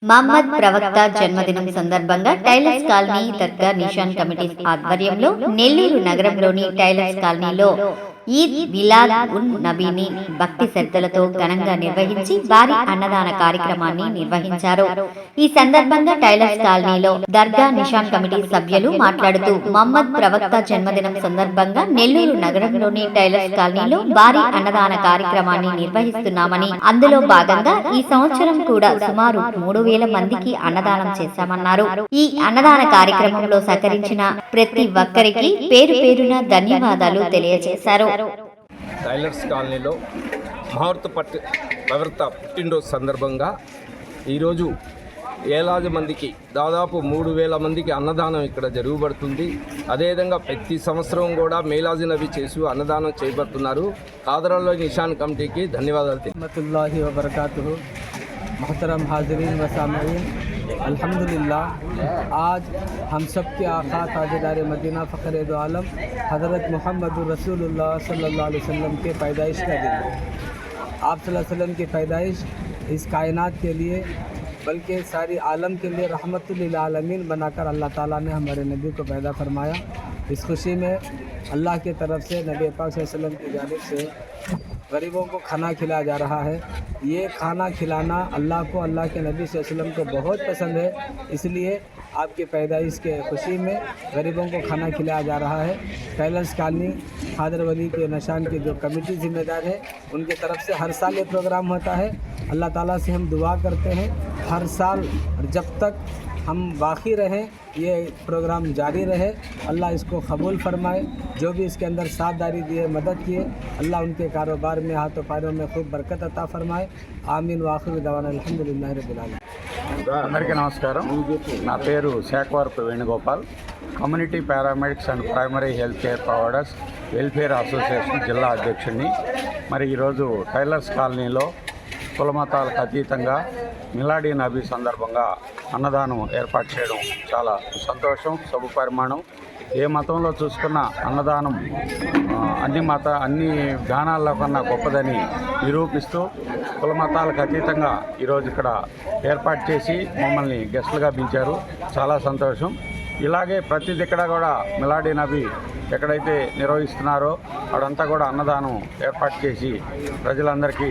మహమ్మద్ ప్రవక్త జన్మదినం సందర్భంగా టైలర్స్ కాలనీ దర్గా నిషాన్ కమిటీ ఆధ్వర్యంలో నెల్లూరు నగరంలోని టైలర్స్ కాలనీలో ఈద్ మిలాద్ ఉన్ నబీని భక్తి శ్రద్ధలతో ఘనంగా నిర్వహించి భారీ అన్నదాన కార్యక్రమాన్ని నిర్వహించారు. ఈ సందర్భంగా టైలర్స్ కాలనీలో దర్గా నిషాన్ కమిటీ సభ్యులు మాట్లాడుతూ మహమ్మద్ ప్రవక్త జన్మదినం సందర్భంగా నెల్లూరు నగరంలోని టైలర్స్ కాలనీలో భారీ అన్నదాన కార్యక్రమాన్ని నిర్వహిస్తున్నామని, అందులో భాగంగా ఈ సంవత్సరం కూడా సుమారు 3,000 మందికి అన్నదానం చేశామన్నారు. ఈ అన్నదాన కార్యక్రమంలో సహకరించిన ప్రతి ఒక్కరికి పేరు పేరున ధన్యవాదాలు తెలియజేశారు. టైలర్స్ కాలనీలో ప్రవక్త పుట్టినరోజు సందర్భంగా ఈరోజు వేలాది మందికి దాదాపు 3,000 మందికి అన్నదానం ఇక్కడ జరుగుబడుతుంది. అదేవిధంగా ప్రతి సంవత్సరం కూడా మేలాజీ నబీ చేసి అన్నదానం చేయబడుతున్నారు. కాదరాలో నిషాన్ కమిటీకి ధన్యవాదాలు. मोहतरम हाज़रीन व सामईन, अल्हम्दुलिल्लाह आज हम सब के आका ताजदार मदीना फ़ख्र दो आलम हज़रत मुहम्मद रसूलुल्लाह सल्लल्लाहु अलैहि वसल्लम के पैदाइश का दिन है। आप सल्लल्लाहु अलैहि वसल्लम की पैदाइश इस कायनात के लिए बल्कि सारी आलम के लिए रहमतुल लिल आलमीन बनाकर अल्लाह ताला ने हमारे नबी को पैदा फरमाया। इस खुशी में अल्लाह की तरफ से नबी पाक सल्लल्लाहु अलैहि वसल्लम की जानिब से गरीबों को खाना खिलाया जा रहा है। ये खाना खिलाना अल्लाह को, अल्लाह के नबी सल्लल्लाहु अलैहि वसल्लम को बहुत पसंद है, इसलिए आपके पैदाइश के खुशी में गरीबों को खाना खिलाया जा रहा है। टैलर्स कॉलोनी खादर वली के निशान की जो कमेटी जिम्मेदार है, उनकी तरफ से हर साल ये प्रोग्राम होता है। अल्लाह ताला से हम दुआ करते हैं हर साल जब तक हम बाकी रहें ये प्रोग्राम जारी रहे। अल्लाह इसको कबूल फरमाए। जो भी इसके अंदर साथदारी दिए, मदद किए, अल्लाह उनके कारोबार में, हाथों पैरों में खूब बरकत अता फरमाए। आमीन वाखिर दवाना अल्हम्दुलिल्लाहि रब्बिल आलमीन। అందరికీ నమస్కారం. నా పేరు Sakhavarapu Venugopal, community paramedics and primary health care providers welfare association జిల్లా అధ్యక్షుడిని. మరి ఈరోజు టైలర్స్ కాలనీలో కులమతాలకు అతీతంగా మిలాడీ నబీ సందర్భంగా అన్నదానం ఏర్పాటు చేయడం చాలా సంతోషం, శుభపరిమాణం. ఏ మతంలో చూసుకున్న అన్నదానం అన్ని దానాల్లో కన్నా గొప్పదని నిరూపిస్తూ కుల మతాలకు అతీతంగా ఈరోజు ఇక్కడ ఏర్పాటు చేసి మమ్మల్ని గెస్టులుగా పిలిచారు. చాలా సంతోషం. ఇలాగే ప్రతి దిక్కడ కూడా మిలాడీ నబీ ఎక్కడైతే నిర్వహిస్తున్నారో అక్కడంతా కూడా అన్నదానం ఏర్పాటు చేసి ప్రజలందరికీ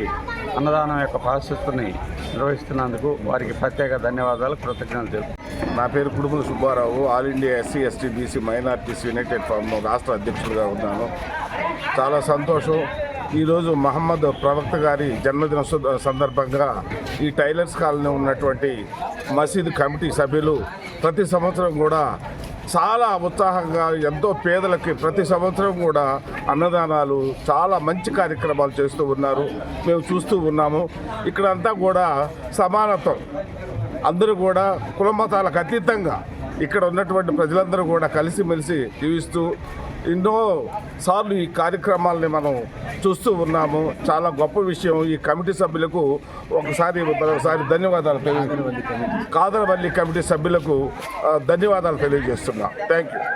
అన్నదానం యొక్క ప్రాశస్త్యాన్ని నిర్వహిస్తున్నందుకు వారికి ప్రత్యేక ధన్యవాదాలు, కృతజ్ఞతలు తెలుపు. నా పేరు Kudumula Subbarao, all India SC ST BC minorities united forum రాష్ట్ర అధ్యక్షులుగా ఉన్నాను. చాలా సంతోషం. ఈరోజు మహమ్మద్ ప్రవక్త గారి జన్మదిన సందర్భంగా ఈ టైలర్స్ కాలనీ ఉన్నటువంటి మసీదు కమిటీ సభ్యులు ప్రతి సంవత్సరం కూడా చాలా ఉత్సాహంగా ఎంతో పేదలకి ప్రతి సంవత్సరం కూడా అన్నదానాలు చాలా మంచి కార్యక్రమాలు చేస్తూ ఉన్నారు. మేము చూస్తూ ఉన్నాము. ఇక్కడంతా కూడా సమానత్వం, అందరూ కూడా కుల మతాలకు అతీతంగా ఇక్కడ ఉన్నటువంటి ప్రజలందరూ కూడా కలిసిమెలిసి జీవిస్తూ ఎన్నో సార్లు ఈ కార్యక్రమాలని మనం చూస్తూ ఉన్నాము. చాలా గొప్ప విషయం. ఈ కమిటీ సభ్యులకు ఒకసారి ధన్యవాదాలు కాదరవల్లి కమిటీ సభ్యులకు ధన్యవాదాలు తెలియజేస్తున్నాం. Thank you.